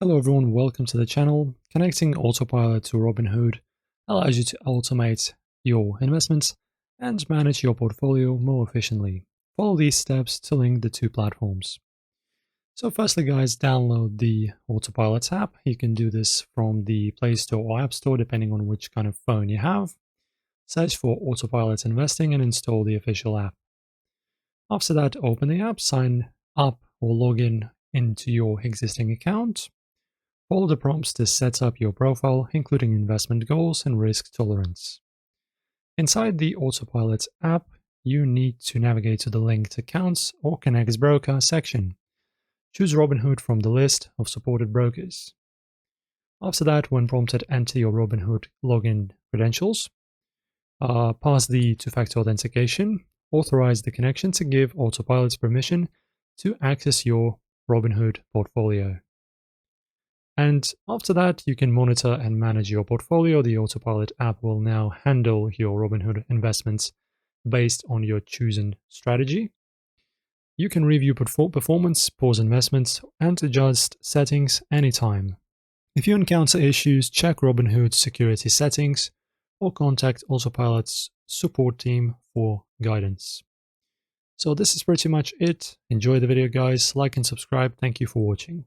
Hello everyone, welcome to the channel. Connecting Autopilot to Robinhood allows you to automate your investments and manage your portfolio more efficiently. Follow these steps to link the two platforms. So firstly guys, download the Autopilot app. You can do this from the Play Store or App Store depending on which kind of phone you have. Search for Autopilot Investing and install the official app. After that, open the app, sign up or log in into your existing account. Follow the prompts to set up your profile, including investment goals and risk tolerance. Inside the Autopilot app, you need to navigate to the linked accounts or connects broker section. Choose Robinhood from the list of supported brokers. After that, when prompted, enter your Robinhood login credentials, pass the two-factor authentication, authorize the connection to give Autopilot permission to access your Robinhood portfolio. And after that, you can monitor and manage your portfolio. The Autopilot app will now handle your Robinhood investments based on your chosen strategy. You can review performance, pause investments, and adjust settings anytime. If you encounter issues, check Robinhood's security settings or contact Autopilot's support team for guidance. So this is pretty much it. Enjoy the video, guys. Like and subscribe. Thank you for watching.